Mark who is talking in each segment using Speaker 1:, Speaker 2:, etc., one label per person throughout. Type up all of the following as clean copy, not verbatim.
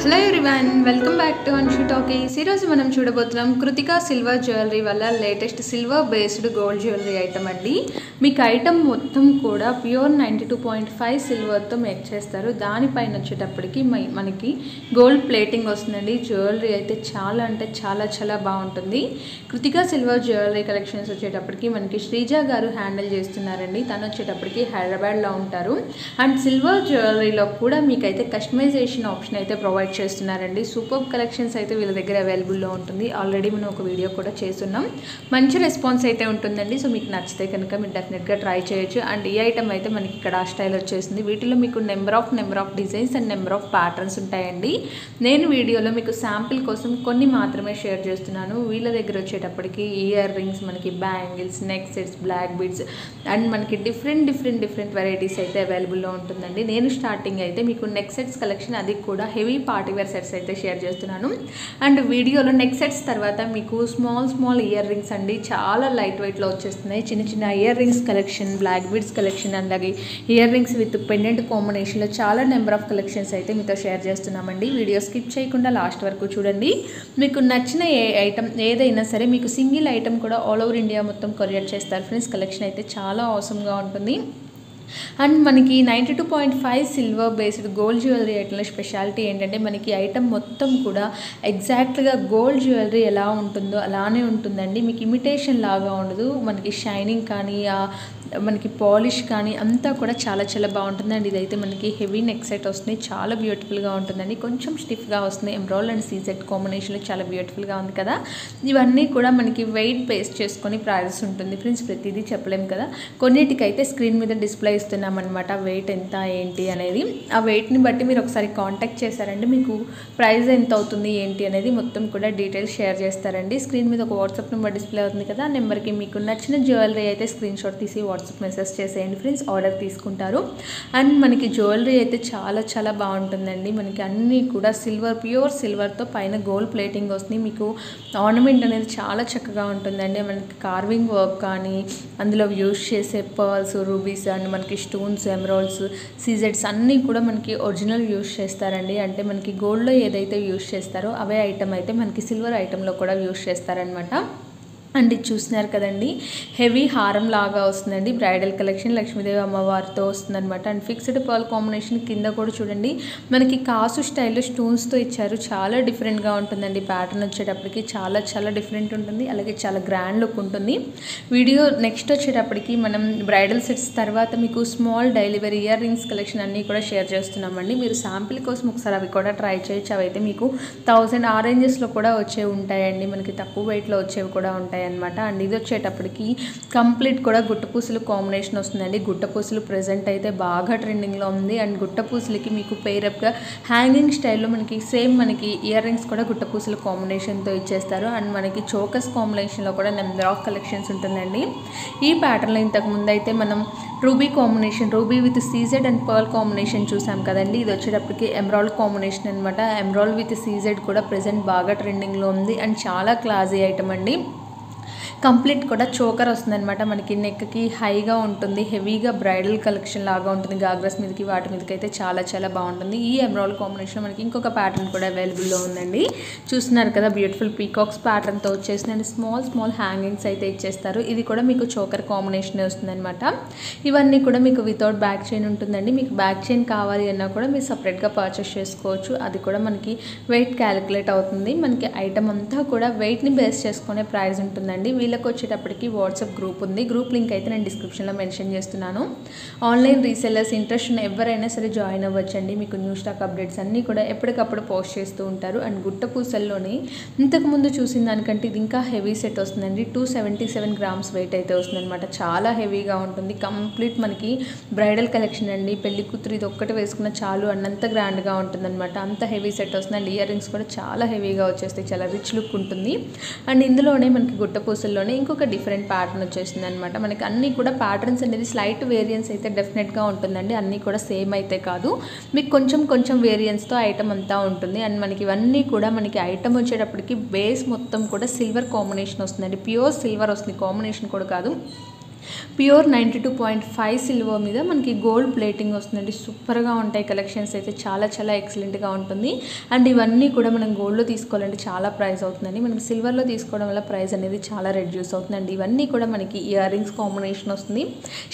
Speaker 1: Hello everyone, welcome back to Anshu talkies. ఈరోజు మనం చూడబోతున్నాం కృతికా సిల్వర్ జ్యువెలరీ వల్ల latest silver based gold jewellery item అండి. మీకు ఐటమ్ మొత్తం కూడా ప్యూర్ 92.5 సిల్వర్తో మేక్ చేస్తారు. దానిపైన వచ్చేటప్పటికి మనకి గోల్డ్ ప్లేటింగ్ వస్తుందండి. జ్యువెలరీ అయితే చాలా అంటే చాలా బాగుంటుంది. కృతికా సిల్వర్ జ్యువెలరీ కలెక్షన్స్ వచ్చేటప్పటికి మనకి శ్రీజ గారు హ్యాండిల్ చేస్తున్నారండి. తను వచ్చేటప్పటికి హైదరాబాద్లో ఉంటారు. అండ్ సిల్వర్ జ్యువెలరీలో కూడా మీకైతే కస్టమైజేషన్ ఆప్షన్ అయితే ప్రొవైడ్ చేస్తున్నారండి. సూపర్ కలెక్షన్స్ అయితే వీళ్ళ దగ్గర అవైలబుల్లో ఉంటుంది. ఆల్రెడీ మనం ఒక వీడియో కూడా చేస్తున్నాం. మంచి రెస్పాన్స్ అయితే ఉంటుందండి. సో మీకు నచ్చితే కనుక మీరు డెఫినెట్గా ట్రై చేయొచ్చు. అండ్ ఈ ఐటమ్ అయితే మనకి ఇక్కడ ఆ స్టైల్ వచ్చేసింది. వీటిలో మీకు number of designs and number of patterns ఉంటాయండి. నేను వీడియోలో మీకు శాంపిల్ కోసం కొన్ని మాత్రమే షేర్ చేస్తున్నాను. వీళ్ళ దగ్గర వచ్చేటప్పటికి ఇయర్ రింగ్స్, మనకి bangles, neck sets, black beads and మనకి డిఫరెంట్ వెరైటీస్ అయితే అవైలబుల్లో ఉంటుందండి. నేను స్టార్టింగ్ అయితే మీకు నెక్ సెట్స్ కలెక్షన్, అది కూడా హెవీ పార్టీవేర్ సెట్స్ అయితే షేర్ చేస్తున్నాను. అండ్ వీడియోలో నెక్ సెట్స్ తర్వాత మీకు స్మాల్ ఇయర్ రింగ్స్ అండి, చాలా లైట్ వెయిట్లో వచ్చేస్తున్నాయి. చిన్న earrings collection, black beads collection, అలాగే ఇయర్ రింగ్స్ విత్ పెండెంట్ కాంబినేషన్లో చాలా నెంబర్ ఆఫ్ కలెక్షన్స్ అయితే మీతో షేర్ చేస్తున్నామండి. వీడియో స్కిప్ చేయకుండా లాస్ట్ వరకు చూడండి. మీకు నచ్చిన ఐటమ్ ఏదైనా సరే మీకు సింగిల్ ఐటమ్ కూడా ఆల్ ఓవర్ ఇండియా మొత్తం కొరియర్ చేస్తారు ఫ్రెండ్స్. కలెక్షన్ అయితే చాలా ఆసమ్గా ఉంటుంది. అండ్ మనకి 92.5 సిల్వర్ బేస్డ్ గోల్డ్ జ్యువెలరీ ఐటమ్లో స్పెషాలిటీ ఏంటంటే మనకి ఐటమ్ మొత్తం కూడా ఎగ్జాక్ట్గా గోల్డ్ జ్యువెలరీ ఎలా ఉంటుందో అలానే ఉంటుందండి. మీకు ఇమిటేషన్ లాగా ఉండదు. మనకి షైనింగ్ కానీ మనకి పాలిష్ కానీ అంతా కూడా చాలా బాగుంటుందండి. ఇదైతే మనకి హెవీ నెక్ సెట్ వస్తుంది. చాలా బ్యూటిఫుల్గా ఉంటుందండి. కొంచెం స్టిఫ్గా వస్తుంది. ఎంబ్రాయిడ్ అండ్ సీజెడ్ కాంబినేషన్లో చాలా బ్యూటిఫుల్గా ఉంది కదా. ఇవన్నీ కూడా మనకి వెయిట్ బేస్ చేసుకొని ప్రైజెస్ ఉంటుంది ఫ్రెండ్స్. ప్రతిదీ చెప్పలేము కదా. కొన్నిటికైతే స్క్రీన్ మీద డిస్ప్లే ఇస్తున్నామన్నమాట, వెయిట్ ఎంత ఏంటి అనేది. ఆ వెయిట్ని బట్టి మీరు ఒకసారి కాంటాక్ట్ చేశారంటే మీకు ప్రైస్ ఎంత అవుతుంది ఏంటి అనేది మొత్తం కూడా డీటెయిల్స్ షేర్ చేస్తారండి. స్క్రీన్ మీద ఒక వాట్సాప్ నెంబర్ డిస్ప్లే అవుతుంది కదా. ఆ నెంబర్కి మీకు నచ్చిన జ్యువెలరీ అయితే స్క్రీన్ షాట్ తీసి వాట్సాప్ మెసేజ్ చేసేయండి ఫ్రెండ్స్. ఆర్డర్ తీసుకుంటారు. అండ్ మనకి జ్యువెలరీ అయితే చాలా బాగుంటుందండి. మనకి అన్నీ కూడా ప్యూర్ సిల్వర్తో పైన గోల్డ్ ప్లేటింగ్ వస్తుంది. మీకు ఆర్నమెంట్ అనేది చాలా చక్కగా ఉంటుందండి. మనకి కార్వింగ్ వర్క్ కానీ, అందులో యూజ్ చేసే పర్ల్స్, రూబీస్ అండ్ మనకి స్టోన్స్, ఎమరాల్డ్స్, సీజెడ్స్ అన్నీ కూడా మనకి ఒరిజినల్ యూజ్ చేస్తారండి. అంటే మనకి గోల్డ్లో ఏదైతే యూజ్ చేస్తారో అవే ఐటమ్ అయితే మనకి సిల్వర్ ఐటెంలో కూడా యూజ్ చేస్తారనమాట. అండ్ ఇది చూస్తున్నారు కదండి, హెవీ హారం లాగా వస్తుందండి. బ్రైడల్ కలెక్షన్ లక్ష్మీదేవి అమ్మవారితో వస్తుందన్నమాట. అండ్ ఫిక్స్డ్ పర్ల్ కాంబినేషన్ కింద కూడా చూడండి మనకి కాసు స్టైల్లో స్టోన్స్తో ఇచ్చారు. చాలా డిఫరెంట్గా ఉంటుందండి. ప్యాటర్న్ వచ్చేటప్పటికి చాలా డిఫరెంట్ ఉంటుంది. అలాగే చాలా గ్రాండ్ లుక్ ఉంటుంది. వీడియో నెక్స్ట్ వచ్చేటప్పటికి మనం బ్రైడల్ సెట్స్ తర్వాత మీకు small daily wear ear rings collection అన్నీ కూడా షేర్ చేస్తున్నామండి. మీరు శాంపిల్ కోసం ఒకసారి అవి కూడా ట్రై చేయొచ్చు. అవి అయితే మీకు 1000 ఆ రేంజెస్లో కూడా వచ్చేవి ఉంటాయండి. మనకి తక్కువ వెయిట్లో వచ్చేవి కూడా ఉంటాయి అనమాట. అండ్ ఇది వచ్చేటప్పటికి కంప్లీట్ కూడా గుట్టపూసలు కాంబినేషన్ వస్తుందండి. గుట్టపూసలు ప్రెజెంట్ అయితే బాగా ట్రెండింగ్లో ఉంది. అండ్ గుట్టపూసలకి మీకు పేరప్గా హ్యాంగింగ్ స్టైల్లో మనకి సేమ్ మనకి ఇయర్ రింగ్స్ కూడా గుట్టపూసలు కాంబినేషన్తో ఇచ్చేస్తారు. అండ్ మనకి చోకస్ కాంబినేషన్లో కూడా నెంబర్ ఆఫ్ కలెక్షన్స్ ఉంటుందండి. ఈ ప్యాటర్న్లో ఇంతకుముందు అయితే మనం ruby combination, ruby with CZ and pearl combination చూసాం కదండి. ఇది వచ్చేటప్పటికి ఎమరాల్డ్ కాంబినేషన్ అనమాట. ఎమరాల్డ్ విత్ సీజెడ్ కూడా ప్రెజెంట్ బాగా ట్రెండింగ్లో ఉంది. అండ్ చాలా క్లాసీ ఐటమ్ అండి. కంప్లీట్ కూడా చోకర్ వస్తుందన్నమాట. మనకి నెక్కి హైగా ఉంటుంది. హెవీగా బ్రైడల్ కలెక్షన్ లాగా ఉంటుంది. గాగ్రాస్ మీదకి వాటి మీదకి అయితే చాలా బాగుంటుంది. ఈ ఎమరాల్డ్ కాంబినేషన్ మనకి ఇంకొక ప్యాటర్న్ కూడా అవైలబుల్లో ఉందండి. చూస్తున్నారు కదా, బ్యూటిఫుల్ పీకాక్స్ ప్యాటర్న్తో వచ్చేసిందండి. స్మాల్ హ్యాంగింగ్స్ అయితే ఇచ్చేస్తారు. ఇది కూడా మీకు చోకర్ కాంబినేషన్ వస్తుందన్నమాట. ఇవన్నీ కూడా మీకు వితౌట్ బ్యాక్ చైన్ ఉంటుందండి. మీకు బ్యాక్ చైన్ కావాలి అన్నా కూడా మీరు సపరేట్గా పర్చేస్ చేసుకోవచ్చు. అది కూడా మనకి వెయిట్ క్యాలిక్యులేట్ అవుతుంది. మనకి ఐటమ్ అంతా కూడా వెయిట్ని బేస్ చేసుకునే ప్రైస్ ఉంటుందండి. వీళ్ళకి వచ్చేటప్పటికి వాట్సాప్ గ్రూప్ ఉంది. గ్రూప్ లింక్ అయితే నేను డిస్క్రిప్షన్లో మెన్షన్ చేస్తున్నాను. ఆన్లైన్ రీసెల్లర్స్ ఇంట్రెస్ట్ ఉన్న ఎవరైనా సరే జాయిన్ అవ్వచ్చండి. మీకు న్యూ స్టాక్ అప్డేట్స్ అన్నీ కూడా ఎప్పటికప్పుడు పోస్ట్ చేస్తూ ఉంటారు. అండ్ గుట్టపూసల్లోనే ఇంతకుముందు చూసిన దానికంటే ఇది ఇంకా హెవీ సెట్ వస్తుందండి. 277 గ్రామ్స్ వెయిట్ అయితే వస్తుందన్నమాట. చాలా హెవీగా ఉంటుంది. కంప్లీట్ మనకి బ్రైడల్ కలెక్షన్ అండి. పెళ్లి కూతురు ఇది ఒక్కటి వేసుకున్న చాలు అన్నంత గ్రాండ్గా ఉంటుందన్నమాట. అంత హెవీ సెట్ వస్తుంది. అండ్ ఇయర్ రింగ్స్ కూడా చాలా హెవీగా వచ్చేస్తాయి. చాలా రిచ్ లుక్ ఉంటుంది. అండ్ ఇందులోనే మనకి గుట్టపూసల్లో ఇంకొక డిఫరెంట్ ప్యాటర్న్ వచ్చేసింది అనమాట. మనకి అన్నీ కూడా ప్యాటర్న్స్ అనేది స్లైట్ వేరియన్స్ అయితే డెఫినెట్గా ఉంటుందండి. అన్నీ కూడా సేమ్ అయితే కాదు, మీకు కొంచెం వేరియన్స్తో ఐటమ్ అంతా ఉంటుంది. అండ్ మనకి ఇవన్నీ కూడా మనకి ఐటమ్ వచ్చేటప్పటికి బేస్ మొత్తం కూడా సిల్వర్ కాంబినేషన్ వస్తుందండి. ప్యూర్ సిల్వర్ వస్తుంది. కాంబినేషన్ కూడా కాదు, ప్యూర్ 92.5 సిల్వర్ మీద మనకి గోల్డ్ ప్లేటింగ్ వస్తుందండి. సూపర్గా ఉంటాయి కలెక్షన్స్ అయితే, చాలా చాలా ఎక్సలెంట్గా ఉంటుంది. అండ్ ఇవన్నీ కూడా మనం గోల్డ్లో తీసుకోవాలంటే చాలా ప్రైస్ అవుతుందండి. మనం సిల్వర్లో తీసుకోవడం వల్ల ప్రైస్ అనేది చాలా రెడ్యూస్ అవుతుందండి. ఇవన్నీ కూడా మనకి ఇయర్ రింగ్స్ కాంబినేషన్ వస్తుంది.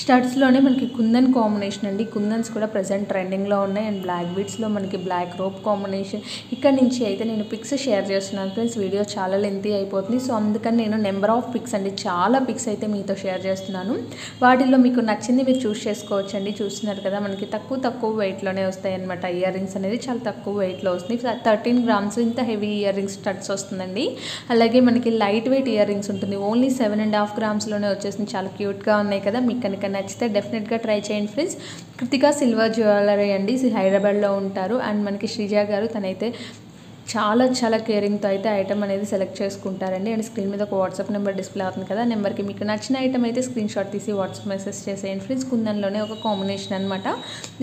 Speaker 1: స్టడ్స్లోనే మనకి కుందన్ కాంబినేషన్ అండి. కుందన్స్ కూడా ప్రజెంట్ ట్రెండింగ్లో ఉన్నాయి. అండ్ బ్లాక్ బీడ్స్లో మనకి బ్లాక్ రోప్ కాంబినేషన్. ఇక్కడ నుంచి అయితే నేను పిక్స్ షేర్ చేస్తున్నాను ఫ్రెండ్స్. వీడియో చాలా లెంతీ అయిపోతుంది, సో అందుకని నేను నెంబర్ ఆఫ్ పిక్స్ అండి, చాలా పిక్స్ అయితే మీతో షేర్ చేస్తున్నాను. వాటిల్లో మీకు నచ్చింది మీరు చూస్ చేసుకోవచ్చండి. చూస్తున్నారు కదా, మనకి తక్కువ వెయిట్లోనే వస్తాయి అనమాట. ఇయర్ రింగ్స్ అనేది చాలా తక్కువ వెయిట్లో వస్తుంది. 13 గ్రామ్స్ ఇంత హెవీ ఇయర్ రింగ్స్ స్టడ్స్ వస్తుందండి. అలాగే మనకి లైట్ వెయిట్ ఇయర్ రింగ్స్ ఉంటుంది, ఓన్లీ 7.5 గ్రామ్స్లోనే వచ్చేసింది. చాలా క్యూట్గా ఉన్నాయి కదా. మీకు కనుక నచ్చితే డెఫినెట్గా ట్రై చేయండి ఫ్రెండ్స్. కృతికా సిల్వర్ జ్యువెలరీ అండి, హైదరాబాద్లో ఉంటారు. అండ్ మనకి శ్రీజ గారు, తనైతే చాలా కేరింగ్తో అయితే ఐటమ్ అనేది సెలెక్ట్ చేసుకుంటారండి. అండ్ స్క్రీన్ మీద ఒక వాట్సాప్ నెంబర్ డిస్ప్లే అవుతుంది కదా, నెంబర్కి మీకు నచ్చిన ఐటమ్ అయితే స్క్రీన్ షాట్ తీసి వాట్సాప్ మెసేజ్ చేసేయండి ఫ్రెండ్స్. కుందన్లోనే ఒక కాంబినేషన్ అనమాట.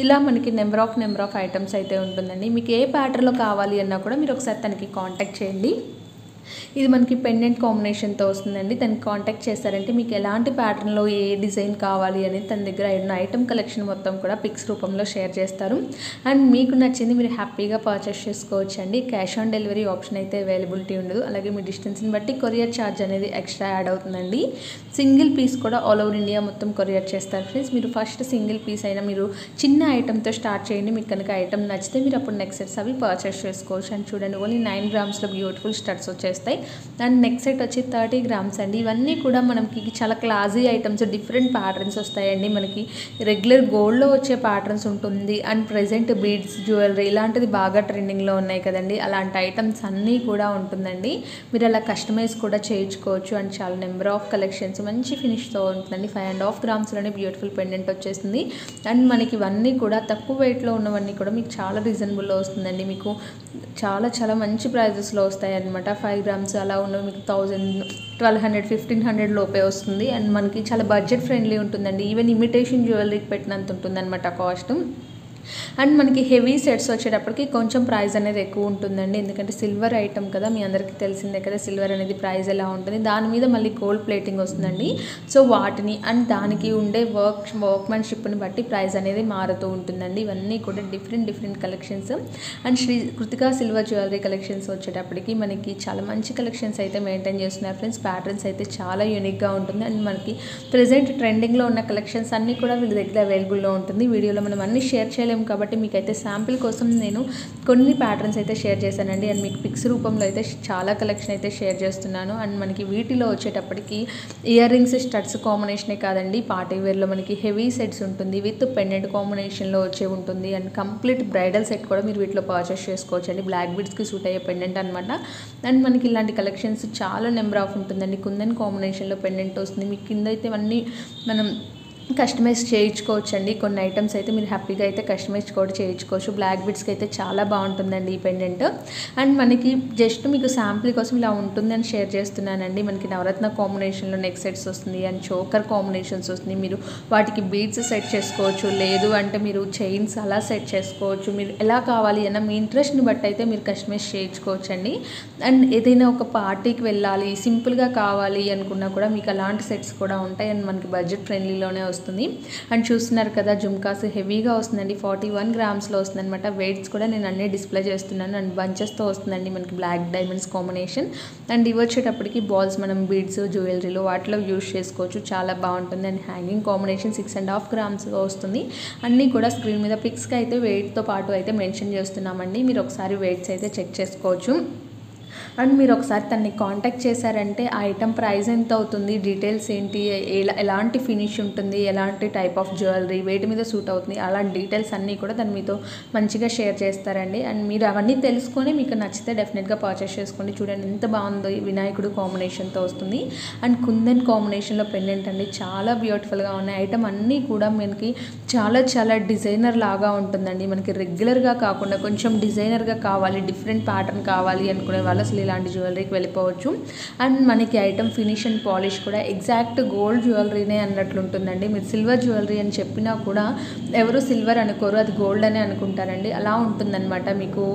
Speaker 1: ఇలా మనకి నెంబర్ ఆఫ్ ఐటమ్స్ అయితే ఉంటుందండి. మీకు ఏ ప్యాటర్న్లో కావాలి అన్నా కూడా మీరు ఒకసారి తనకి కాంటాక్ట్ చేయండి. ఇది మనకి పెండెంట్ కాంబినేషన్తో వస్తుందండి. తనకి కాంటాక్ట్ చేశారంటే మీకు ఎలాంటి ప్యాటర్న్లో ఏ డిజైన్ కావాలి అనేది తన దగ్గర ఉన్న ఐటమ్ కలెక్షన్ మొత్తం కూడా పిక్స్ రూపంలో షేర్ చేస్తారు. అండ్ మీకు నచ్చింది మీరు హ్యాపీగా పర్చేస్ చేసుకోవచ్చు అండి. క్యాష్ ఆన్ డెలివరీ ఆప్షన్ అయితే అవైలబిలిటీ ఉండదు. అలాగే మీ డిస్టెన్స్ని బట్టి కొరియర్ ఛార్జ్ అనేది ఎక్స్ట్రా యాడ్ అవుతుందండి. సింగిల్ పీస్ కూడా ఆల్ ఓవర్ ఇండియా మొత్తం కొరియర్ చేస్తారు ఫ్రెండ్స్. మీరు ఫస్ట్ సింగిల్ పీస్ అయినా మీరు చిన్న ఐటమ్తో స్టార్ట్ చేయండి. మీకు కనుక ఐటమ్ నచ్చితే మీరు అప్పుడు నెక్స్ట్ సెట్స్ అవి పర్చేస్ చేసుకోవచ్చు. అండ్ చూడండి, ఓన్లీ 9 గ్రామ్స్లో బ్యూటిఫుల్ స్టడ్స్ వచ్చేస్తాయి. అండ్ నెక్స్ట్ సెట్ వచ్చి 30 గ్రామ్స్ అండి. ఇవన్నీ కూడా మనకి చాలా క్లాసీ ఐటమ్స్, డిఫరెంట్ ప్యాటర్న్స్ వస్తాయండి. మనకి రెగ్యులర్ గోల్డ్లో వచ్చే ప్యాటర్న్స్ ఉంటుంది. అండ్ ప్రెజెంట్ బీడ్స్ జ్యువెలరీ ఇలాంటిది బాగా ట్రెండింగ్లో ఉన్నాయి కదండి, అలాంటి ఐటమ్స్ అన్నీ కూడా ఉంటుందండి. మీరు అలా కస్టమైజ్ కూడా చేయించుకోవచ్చు. అండ్ చాలా నెంబర్ ఆఫ్ కలెక్షన్స్ మంచి ఫినిష్తో ఉంటుందండి. 5.5 గ్రామ్స్లోనే బ్యూటిఫుల్ పెండెంట్ వచ్చేస్తుంది. అండ్ మనకి ఇవన్నీ కూడా తక్కువ వెయిట్లో ఉన్నవన్నీ కూడా మీకు చాలా రీజనబుల్లో వస్తుందండి. మీకు చాలా మంచి ప్రైజెస్లో వస్తాయి అనమాట. 5 గ్రామ్స్ అలా ఉన్నవి మీకు 1000, 1200, 1500 లోపే వస్తుంది. అండ్ మనకి చాలా బడ్జెట్ ఫ్రెండ్లీ ఉంటుందండి. ఈవెన్ ఇమిటేషన్ జ్యువెలరీకి పెట్టినంత ఉంటుందన్నమాట కాస్ట్. అండ్ మనకి హెవీ సెట్స్ వచ్చేటప్పటికి కొంచెం ప్రైస్ అనేది ఎక్కువ ఉంటుందండి. ఎందుకంటే సిల్వర్ ఐటమ్ కదా, మీ అందరికీ తెలిసిందే కదా సిల్వర్ అనేది ప్రైస్ ఎలా ఉంటుంది. దాని మీద మళ్ళీ గోల్డ్ ప్లేటింగ్ వస్తుందండి. సో వాటిని అండ్ దానికి ఉండే వర్క్మెన్షిప్ని బట్టి ప్రైస్ అనేది మారుతూ ఉంటుందండి. ఇవన్నీ కూడా different collections. And Kritika silver jewellery collections వచ్చేటప్పటికి మనకి చాలా మంచి కలెక్షన్స్ అయితే మెయింటైన్ చేస్తున్నారు ఫ్రెండ్స్. ప్యాటర్న్స్ అయితే చాలా యూనిక్గా ఉంటుంది. అండ్ మనకి ప్రెజెంట్ ట్రెండింగ్లో ఉన్న కలెక్షన్స్ అన్నీ కూడా వీళ్ళ దగ్గర అవైలబుల్లో ఉంటుంది. వీడియోలో మనం అన్నీ షేర్ చేయలేము కాబట్టి మీకైతే శాంపిల్ కోసం నేను కొన్ని ప్యాటర్న్స్ అయితే షేర్ చేశానండి. అండ్ మీకు పిక్స్ రూపంలో అయితే చాలా కలెక్షన్ అయితే షేర్ చేస్తున్నాను. అండ్ మనకి వీటిలో వచ్చేటప్పటికి ఇయర్ రింగ్స్ స్టడ్స్ కాంబినేషనే కాదండి, పార్టీ వేర్లో మనకి హెవీ సెట్స్ ఉంటుంది, విత్ పెండెంట్ కాంబినేషన్లో వచ్చే ఉంటుంది. అండ్ కంప్లీట్ బ్రైడల్ సెట్ కూడా మీరు వీటిలో పర్చేస్ చేసుకోవచ్చు అండి. బ్లాక్ బీడ్స్కి సూట్ అయ్యే పెండెంట్ అనమాట. అండ్ మనకి ఇలాంటి కలెక్షన్స్ చాలా నెంబర్ ఆఫ్ ఉంటుందండి. కుందన్ కాంబినేషన్లో పెండెంట్ వస్తుంది. మీకు కింద అయితే ఇవన్నీ మనం కస్టమైజ్ చేయించుకోవచ్చు అండి. కొన్ని ఐటమ్స్ అయితే మీరు హ్యాపీగా అయితే కస్టమైజ్ కూడా చేయించుకోవచ్చు. బ్లాక్ బీడ్స్కి అయితే చాలా బాగుంటుందండి ఈ పెండెంట్. అండ్ మనకి జస్ట్ మీకు శాంపిల్ కోసం ఇలా ఉంటుందని షేర్ చేస్తున్నానండి. మనకి నవరత్న కాంబినేషన్లో నెక్ సెట్స్ వస్తుంది. అండ్ చోకర్ కాంబినేషన్స్ వస్తుంది. మీరు వాటికి బీడ్స్ సెట్ చేసుకోవచ్చు, లేదు అంటే మీరు చైన్స్ అలా సెట్ చేసుకోవచ్చు. మీరు ఎలా కావాలి అన్న మీ ఇంట్రెస్ట్ని బట్టి అయితే మీరు కస్టమైజ్ చేయించుకోవచ్చు అండి. అండ్ ఏదైనా ఒక పార్టీకి వెళ్ళాలి, సింపుల్గా కావాలి అనుకున్నా కూడా మీకు అలాంటి సెట్స్ కూడా ఉంటాయి. అండ్ మనకి బడ్జెట్ ఫ్రెండ్లీలోనే వస్తుంది. అండ్ చూస్తున్నారు కదా, జుమ్కాస్ హెవీగా వస్తుందండి. 41 గ్రామ్స్లో వస్తుంది అనమాట. వెయిట్స్ కూడా నేను అన్నీ డిస్ప్లే చేస్తున్నాను. అండ్ బంచెస్తో వస్తుందండి మనకి బ్లాక్ డైమండ్స్ కాంబినేషన్. అండ్ ఇవి వచ్చేటప్పటికి బాల్స్ మనం బీడ్స్ జ్యువెలరీలో వాటిలో యూజ్ చేసుకోవచ్చు, చాలా బాగుంటుంది. అండ్ హ్యాంగింగ్ కాంబినేషన్ 6.5 గ్రామ్స్గా వస్తుంది. అన్నీ కూడా స్క్రీన్ మీద పిక్స్కి అయితే వెయిట్తో పాటు అయితే మెన్షన్ చేస్తున్నామండి. మీరు ఒకసారి వెయిట్స్ అయితే చెక్ చేసుకోవచ్చు. అండ్ మీరు ఒకసారి తనని కాంటాక్ట్ చేశారంటే ఆ ఐటమ్ ప్రైస్ ఎంత అవుతుంది, డీటెయిల్స్ ఏంటి, ఎలాంటి ఫినిష్ ఉంటుంది, ఎలాంటి టైప్ ఆఫ్ జ్యువెలరీ వేటి మీద సూట్ అవుతుంది, అలాంటి డీటెయిల్స్ అన్నీ కూడా తను మీతో మంచిగా షేర్ చేస్తారండి. అండ్ మీరు అవన్నీ తెలుసుకొని మీకు నచ్చితే డెఫినెట్గా పర్చేస్ చేసుకోండి. చూడండి ఎంత బాగుందో, వినాయకుడు కాంబినేషన్తో వస్తుంది. అండ్ కుందన్ కాంబినేషన్లో పెండెంట్ అండి, చాలా బ్యూటిఫుల్గా ఉన్నాయి. ఐటమ్ అన్నీ కూడా మనకి చాలా డిజైనర్ లాగా ఉంటుందండి. మనకి రెగ్యులర్గా కాకుండా కొంచెం డిజైనర్గా కావాలి, డిఫరెంట్ ప్యాటర్న్ కావాలి అనుకునే వాళ్ళు అసలు ఇలాంటి జ్యువెలరీకి వెళ్ళిపోవచ్చు. అండ్ మనకి ఐటమ్ ఫినిష్ అండ్ పాలిష్ కూడా ఎగ్జాక్ట్ గోల్డ్ జ్యువెలరీనే అన్నట్లు ఉంటుందండి. మీరు సిల్వర్ జ్యువెలరీ అని చెప్పినా కూడా ఎవరు సిల్వర్ అనుకోరు, అది గోల్డ్ అనే అనుకుంటారండి. అలా ఉంటుందన్నమాట మీకు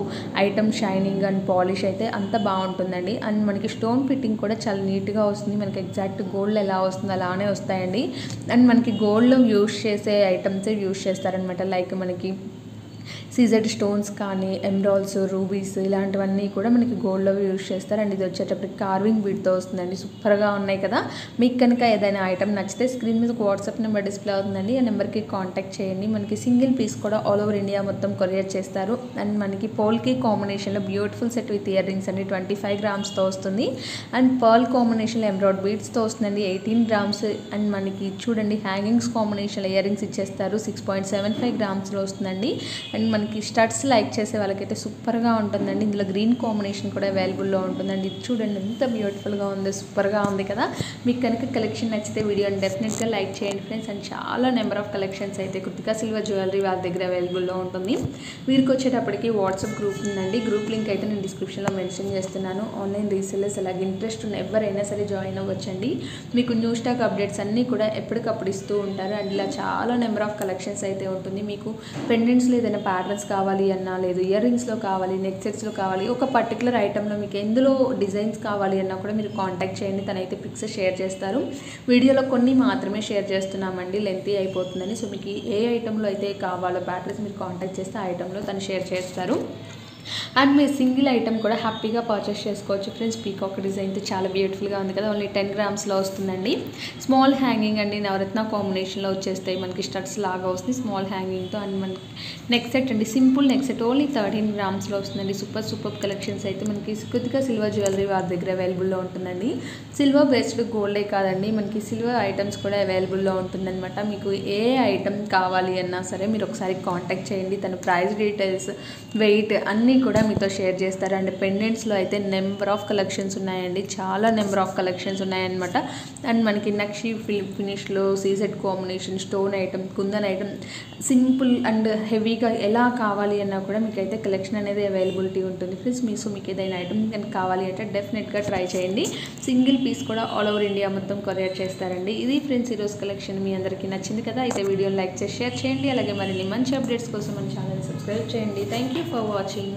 Speaker 1: ఐటమ్ షైనింగ్ అండ్ పాలిష్ అయితే అంత బాగుంటుందండి. అండ్ మనకి స్టోన్ ఫిట్టింగ్ కూడా చాలా నీట్గా వస్తుంది. మనకి ఎగ్జాక్ట్ గోల్డ్ ఎలా వస్తుంది అలానే వస్తాయండి. అండ్ మనకి గోల్డ్లో యూస్ చేసే ఐటమ్స్ యూస్ చేస్తారనమాట. లైక్ మనకి సీజెడ్ స్టోన్స్ కానీ ఎమరాల్డ్స్, రూబీస్ ఇలాంటివన్నీ కూడా మనకి గోల్డ్లో యూజ్ చేస్తారు. అండ్ ఇది వచ్చేటప్పటికి కార్వింగ్ బీడ్తో వస్తుందండి. సూపర్గా ఉన్నాయి కదా. మీకు కనుక ఏదైనా ఐటమ్ నచ్చితే స్క్రీన్ మీద వాట్సాప్ నెంబర్ డిస్ప్లే అవుతుందండి. ఆ నెంబర్కి కాంటాక్ట్ చేయండి. మనకి సింగిల్ పీస్ కూడా ఆల్ ఓవర్ ఇండియా మొత్తం కొరియర్ చేస్తారు. అండ్ మనకి పోల్కి కాంబినేషన్లో beautiful set with ear rings అండి 25 గ్రామ్స్తో వస్తుంది. అండ్ పర్ల్ కాంబినేషన్లో ఎంబ్రాయిడ్ బీడ్స్తో వస్తుందండి 18 గ్రామ్స్. అండ్ మనకి చూడండి హ్యాంగింగ్స్ కాంబినేషన్లో ఇయర్ రింగ్స్ ఇచ్చేస్తారు 6.75 గ్రామ్స్లో వస్తుందండి. అండ్ మనకి స్టడ్స్ లైక్ చేసే వాళ్ళకైతే సూపర్గా ఉంటుందండి. ఇందులో గ్రీన్ కాంబినేషన్ కూడా అవైలబుల్లో ఉంటుందండి. ఇది చూడండి ఎంత బ్యూటిఫుల్గా ఉంది, సూపర్గా ఉంది కదా. మీకు కనుక కలెక్షన్ నచ్చితే వీడియోని డెఫినెట్గా లైక్ చేయండి ఫ్రెండ్స్. అండ్ చాలా నెంబర్ ఆఫ్ కలెక్షన్స్ అయితే కృతికా సిల్వర్ జ్యువెలరీ వాళ్ళ దగ్గర అవైలబుల్లో ఉంటుంది. వీరికి వచ్చేటప్పటికి వాట్సాప్ గ్రూప్ ఉందండి. గ్రూప్ లింక్ అయితే నేను డిస్క్రిప్షన్లో మెన్షన్ చేస్తున్నాను. ఆన్లైన్ రీసెల్లర్స్ అలాగే ఇంట్రెస్ట్ ఉన్న ఎవరైనా సరే జాయిన్ అవ్వచ్చండి. మీకు న్యూ స్టాక్ అప్డేట్స్ అన్నీ కూడా ఎప్పటికప్పుడు ఇస్తూ ఉంటారు. అండ్ ఇలా చాలా నెంబర్ ఆఫ్ కలెక్షన్స్ అయితే ఉంటుంది. మీకు పెండెంట్స్లో ఏదైనా ప్యాటర్న్స్ కావాలి అన్నా, లేదు ఇయర్ రింగ్స్లో కావాలి, నెక్ సెట్స్లో కావాలి, ఒక పర్టికులర్ ఐటెంలో మీకు ఎందులో డిజైన్స్ కావాలి అన్నా కూడా మీరు కాంటాక్ట్ చేయండి. తనైతే పిక్స్ షేర్ చేస్తారు. వీడియోలో కొన్ని మాత్రమే షేర్ చేస్తున్నామండి, లెంతీ అయిపోతుందని. సో మీకు ఏ ఐటెంలో అయితే కావాలో ప్యాటర్న్స్ మీరు కాంటాక్ట్ చేస్తే ఆ ఐటెంలో తను షేర్ చేస్తారు. అండ్ మీరు సింగిల్ ఐటమ్ కూడా హ్యాపీగా పర్చేస్ చేసుకోవచ్చు ఫ్రెండ్స్. పీకాక్ డిజైన్ అయితే చాలా బ్యూటిఫుల్గా ఉంది కదా. ఓన్లీ 10 గ్రామ్స్లో వస్తుందండి. స్మాల్ హ్యాంగింగ్ అండి, నవరత్న కాంబినేషన్లో వచ్చేస్తాయి. మనకి స్టడ్స్ లాగా వస్తుంది స్మాల్ హ్యాంగింగ్తో. అండ్ మనకి నెక్ సెట్ అండి, సింపుల్ నెక్ సెట్ ఓన్లీ 13 గ్రామ్స్లో వస్తుందండి. సూపర్ కలెక్షన్స్ అయితే మనకి కృతికా సిల్వర్ జ్యువెలరీ వారి దగ్గర అవైలబుల్లో ఉంటుందండి. సిల్వర్ బేస్డ్ గోల్డే కాదండి, మనకి సిల్వర్ ఐటమ్స్ కూడా అవైలబుల్లో ఉంటుందన్నమాట. మీకు ఏ ఐటమ్ కావాలి అన్నా సరే మీరు ఒకసారి కాంటాక్ట్ చేయండి. తన ప్రైస్ డీటెయిల్స్, వెయిట్ అన్నీ కూడా మీతో షేర్ చేస్తారు. అండ్ పెండెంట్స్లో అయితే నెంబర్ ఆఫ్ కలెక్షన్స్ ఉన్నాయండి, చాలా నెంబర్ ఆఫ్ కలెక్షన్స్ ఉన్నాయన్నమాట. అండ్ మనకి నక్షి ఫినిష్లో CZ combination, stone item, kundan item, simple and హెవీగా ఎలా కావాలి అన్నా కూడా మీకు అయితే కలెక్షన్ అనేది అవైలబిలిటీ ఉంటుంది ఫ్రెండ్స్. మీకు ఏదైనా ఐటమ్ కనుక కావాలి అంటే డెఫినెట్గా ట్రై చేయండి. సింగిల్ పీస్ కూడా ఆల్ ఓవర్ ఇండియా మొత్తం కొరియర్ చేస్తారండి. ఇది ఫ్రెండ్స్ ఈరోజు కలెక్షన్. మీ అందరికీ నచ్చింది కదా. అయితే వీడియోని లైక్ చేసి షేర్ చేయండి. అలాగే మరిన్ని మంచి అప్డేట్స్ కోసం మన ఛానల్ సబ్స్క్రైబ్ చేయండి. Thank you for watching.